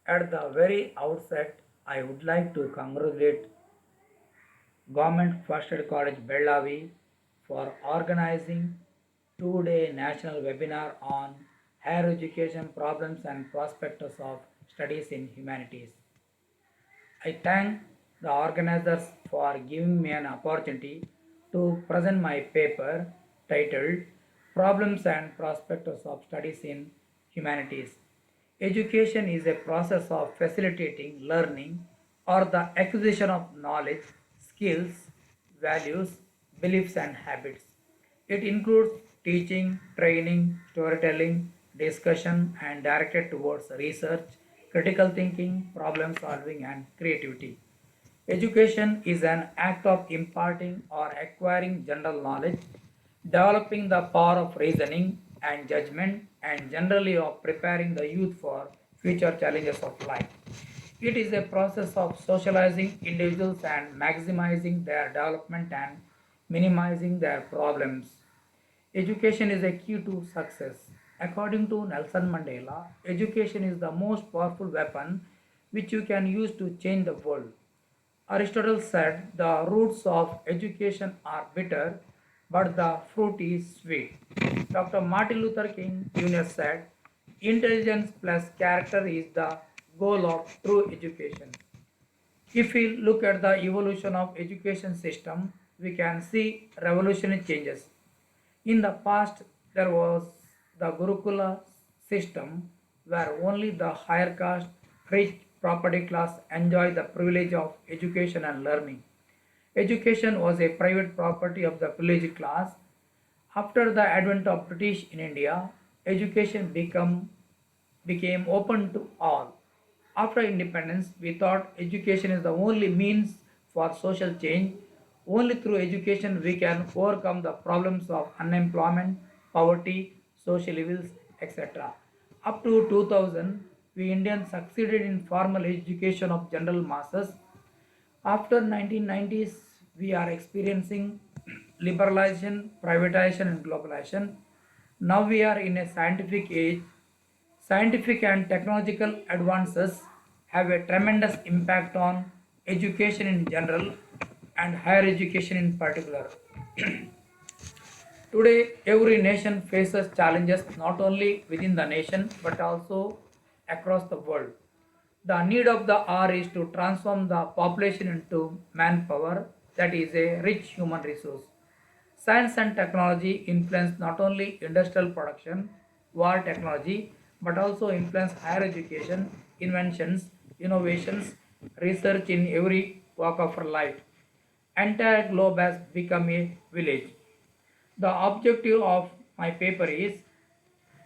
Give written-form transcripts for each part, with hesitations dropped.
At the very outset, I would like to congratulate Government First Aid College Bellavi for organizing two-day national webinar on higher education problems and prospects of studies in humanities. I thank the organizers for giving me an opportunity to present my paper titled Problems and Prospects of Studies in Humanities. Education is a process of facilitating learning or the acquisition of knowledge, skills, values, beliefs, and habits. It includes teaching, training, storytelling, discussion, and directed towards research, critical thinking, problem solving, and creativity. Education is an act of imparting or acquiring general knowledge, developing the power of reasoning and judgment, and generally of preparing the youth for future challenges of life. It is a process of socializing individuals and maximizing their development and minimizing their problems. Education is a key to success. According to Nelson Mandela, education is the most powerful weapon which you can use to change the world. Aristotle said the roots of education are bitter, but the fruit is sweet. Dr. Martin Luther King Jr. said, intelligence plus character is the goal of true education. If we look at the evolution of education system, we can see revolutionary changes. In the past, there was the Gurukula system where only the higher caste, rich property class enjoy the privilege of education and learning. Education was a private property of the privileged class. After the advent of British in India, education became open to all. After independence, we thought education is the only means for social change. Only through education we can overcome the problems of unemployment, poverty, social evils, etc. Up to 2000, we Indians succeeded in formal education of general masses. After 1990s, we are experiencing liberalization, privatization, and globalization. Now we are in a scientific age. Scientific and technological advances have a tremendous impact on education in general and higher education in particular. Today, every nation faces challenges not only within the nation but also across the world. The need of the hour is to transform the population into manpower that is a rich human resource. Science and technology influence not only industrial production, war technology, but also influence higher education, inventions, innovations, research in every walk of our life. Entire globe has become a village. The objective of my paper is,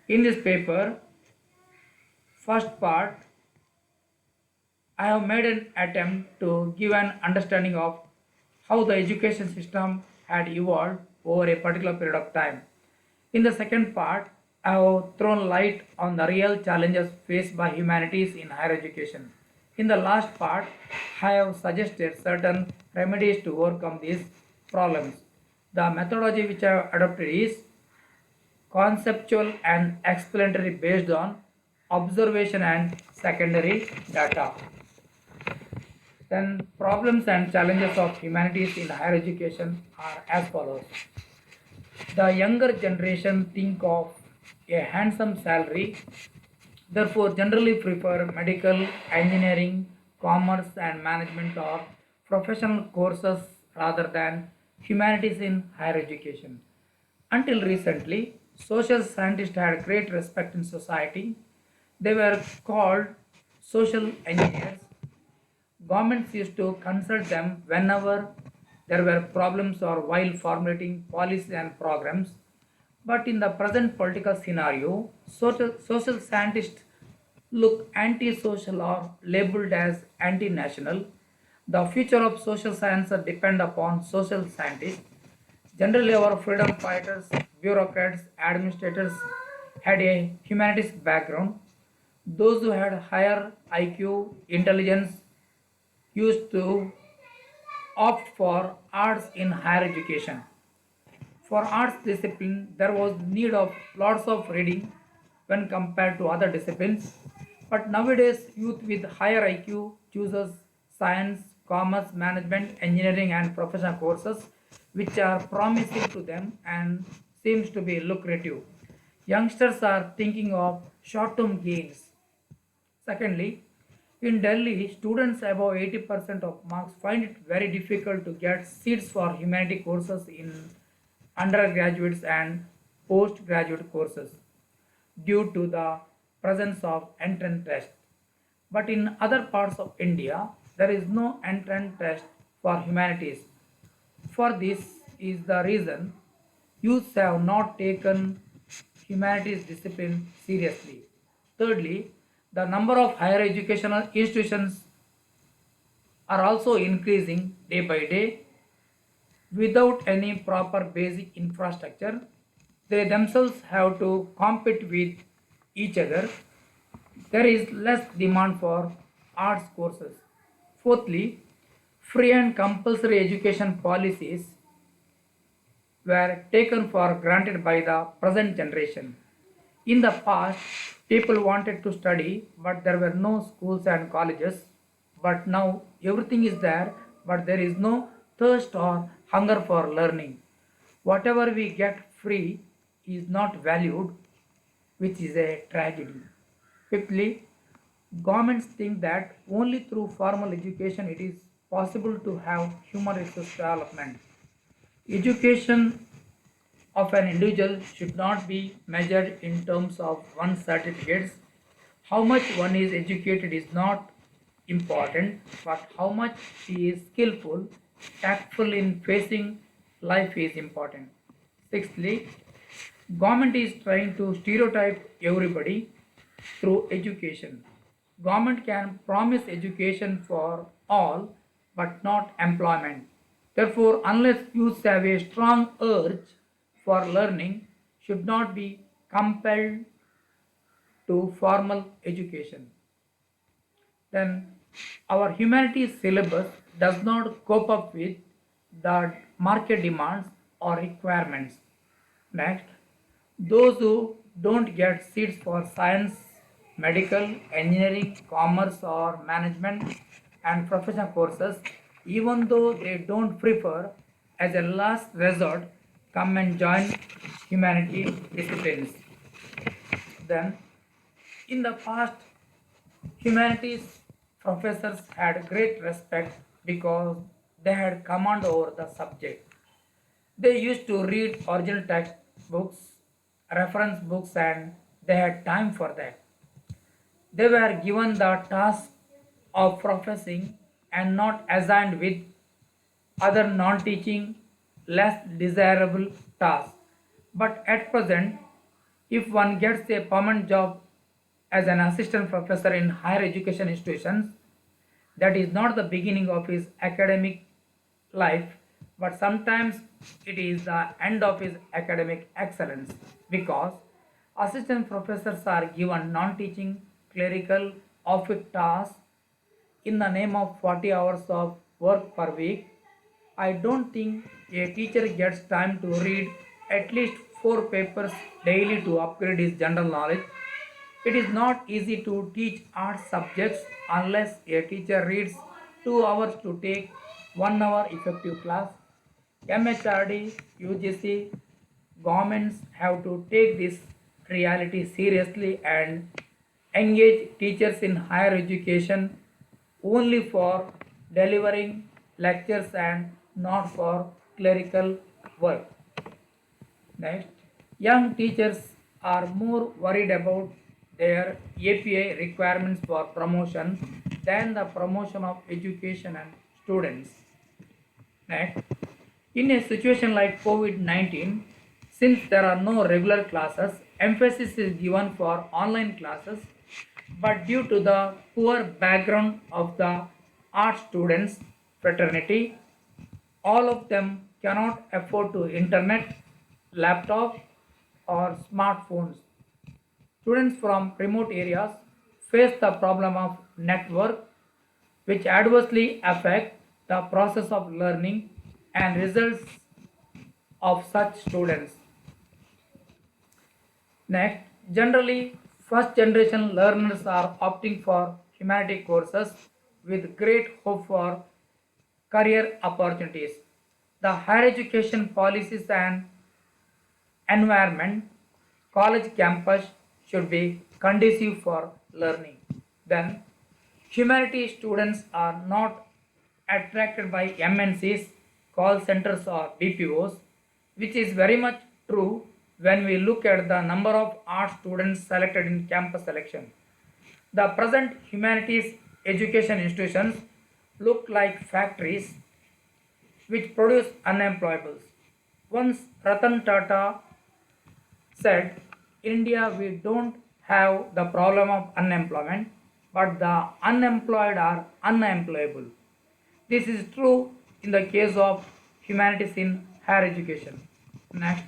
in this paper, first part, I have made an attempt to give an understanding of how the education system had evolved over a particular period of time. In the second part, I have thrown light on the real challenges faced by humanities in higher education. In the last part, I have suggested certain remedies to overcome these problems. The methodology which I have adopted is conceptual and explanatory based on observation and secondary data. Then problems and challenges of humanities in higher education are as follows. The younger generation think of a handsome salary, therefore generally prefer medical, engineering, commerce and management or professional courses rather than humanities in higher education. Until recently, social scientists had great respect in society. They were called social engineers. Governments used to consult them whenever there were problems or while formulating policies and programs. But in the present political scenario, social scientists look anti-social or labeled as anti-national. The future of social science depend upon social scientists. Generally, our freedom fighters, bureaucrats, administrators had a humanities background. Those who had higher IQ, intelligence used to opt for arts in higher education. For arts discipline, there was need of lots of reading when compared to other disciplines. But nowadays, youth with higher IQ chooses science, commerce, management, engineering, and professional courses, which are promising to them and seems to be lucrative. Youngsters are thinking of short-term gains. Secondly, in Delhi, students above 80% of marks find it very difficult to get seats for humanity courses in undergraduates and postgraduate courses due to the presence of entrance test. But in other parts of India, there is no entrance test for humanities. For this is the reason youths have not taken humanities discipline seriously. Thirdly, the number of higher educational institutions are also increasing day by day without any proper basic infrastructure. They themselves have to compete with each other. There is less demand for arts courses. Fourthly, free and compulsory education policies were taken for granted by the present generation. In the past, people wanted to study, but there were no schools and colleges. But now everything is there, but there is no thirst or hunger for learning. Whatever we get free is not valued, which is a tragedy. Fifthly, governments think that only through formal education it is possible to have human resource development. Education of an individual should not be measured in terms of one's certificates. How much one is educated is not important, but how much he is skillful, tactful in facing life is important. Sixthly, government is trying to stereotype everybody through education. Government can promise education for all but not employment. Therefore, unless youths have a strong urge for learning, should not be compelled to formal education. Then our humanities syllabus does not cope up with the market demands or requirements. Next, those who don't get seats for science, medical, engineering, commerce, or management and professional courses, even though they don't prefer, as a last resort, come and join humanity disciplines. Then, in the past, humanities professors had great respect because they had command over the subject. They used to read original textbooks, reference books, and they had time for that. They were given the task of professing and not assigned with other non teaching, less desirable tasks. But at present, if one gets a permanent job as an assistant professor in higher education institutions, that is not the beginning of his academic life, but sometimes it is the end of his academic excellence because assistant professors are given non teaching, clerical, office tasks in the name of 40 hours of work per week. I don't think a teacher gets time to read at least 4 papers daily to upgrade his general knowledge. It is not easy to teach art subjects unless a teacher reads 2 hours to take 1 hour effective class. MHRD, UGC, governments have to take this reality seriously and engage teachers in higher education only for delivering lectures and not for clerical work. Next, young teachers are more worried about their API requirements for promotion than the promotion of education and students. Next, in a situation like COVID 19, since there are no regular classes, emphasis is given for online classes, but due to the poor background of the art students fraternity, all of them cannot afford to internet, laptop, or smartphones. Students from remote areas face the problem of network, which adversely affect the process of learning and results of such students. Next, generally First generation learners are opting for humanity courses with great hope for career opportunities. The higher education policies and environment, college campus should be conducive for learning. Then, humanities students are not attracted by MNCs, call centers, or BPOs, which is very much true when we look at the number of art students selected in campus selection. The present humanities education institutions look like factories which produce unemployables. Once Ratan Tata said, India, we don't have the problem of unemployment, but the unemployed are unemployable. This is true in the case of humanities in higher education. Next,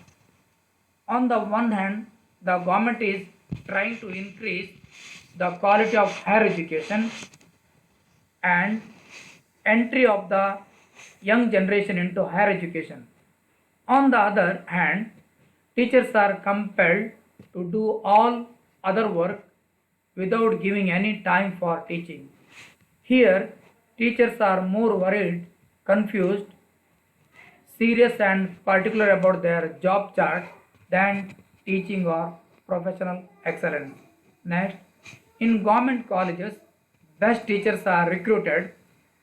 on the one hand, the government is trying to increase the quality of higher education and entry of the young generation into higher education. On the other hand, teachers are compelled to do all other work without giving any time for teaching. Here, teachers are more worried, confused, serious, and particular about their job chart than teaching or professional excellence. Next, in government colleges, best teachers are recruited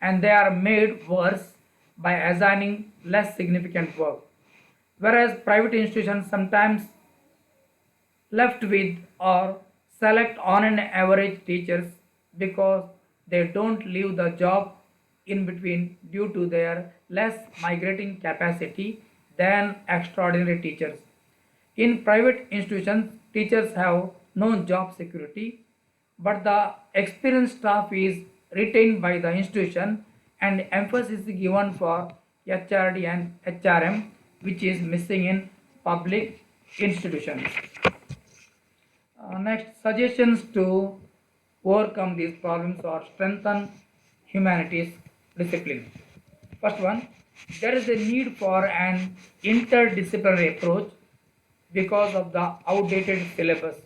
and they are made worse by assigning less significant work. Whereas private institutions sometimes left with or select on an average teachers because they don't leave the job in between due to their less migrating capacity than extraordinary teachers. In private institutions, teachers have no job security, but the experienced staff is retained by the institution and emphasis is given for HRD and HRM, which is missing in public institutions. Next, suggestions to overcome these problems or strengthen humanities discipline. First one, there is a need for an interdisciplinary approach because of the outdated syllabus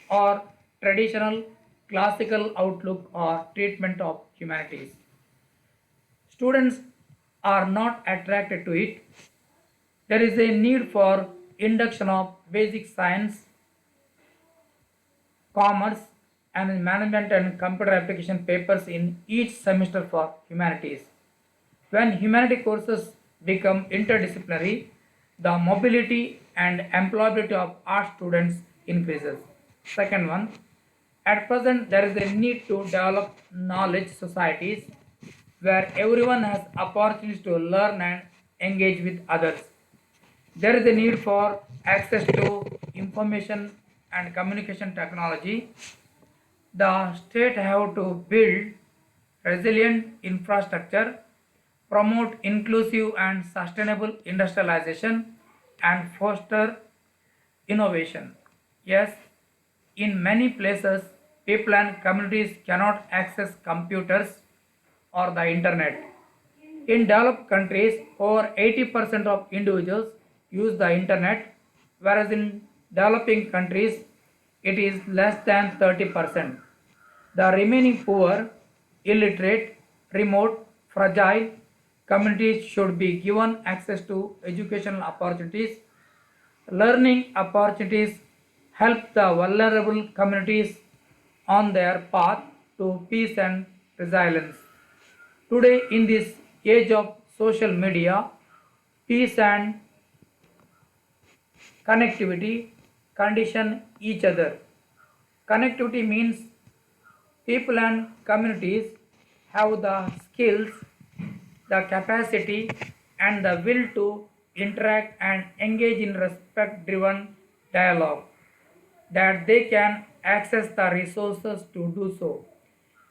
or traditional classical outlook or treatment of humanities. Students are not attracted to it. There is a need for induction of basic science, commerce, and management and computer application papers in each semester for humanities. When humanity courses become interdisciplinary, the mobility and employability of art students increases. Second one, at present there is a need to develop knowledge societies where everyone has opportunities to learn and engage with others. There is a need for access to information and communication technology. The state have to build resilient infrastructure, promote inclusive and sustainable industrialization, and foster innovation. Yes, in many places, people and communities cannot access computers or the internet. In developed countries, over 80% of individuals use the internet, whereas in developing countries, it is less than 30%. The remaining poor, illiterate, remote, fragile communities should be given access to educational opportunities. Learning opportunities help the vulnerable communities on their path to peace and resilience. Today, in this age of social media, peace and connectivity condition each other. Connectivity means people and communities have the skills, the capacity, and the will to interact and engage in respect driven dialogue, that they can access the resources to do so,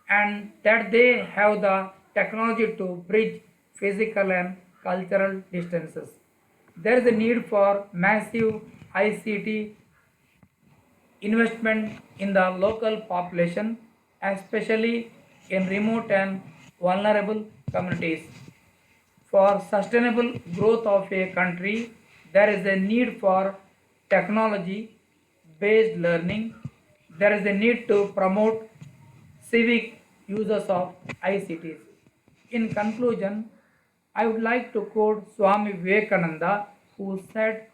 and that they have the technology to bridge physical and cultural distances. There is a need for massive ICT investment in the local population, especially in remote and vulnerable communities. For sustainable growth of a country, there is a need for technology based learning, there is a need to promote civic uses of ICTs. In conclusion, I would like to quote Swami Vivekananda, who said,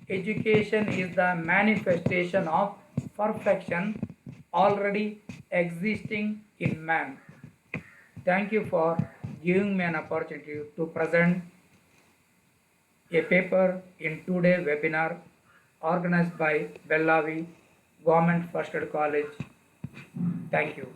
education is the manifestation of perfection already existing in man. Thank you for giving me an opportunity to present a paper in today's webinar organized by Bellavi Government First Aid College. Thank you.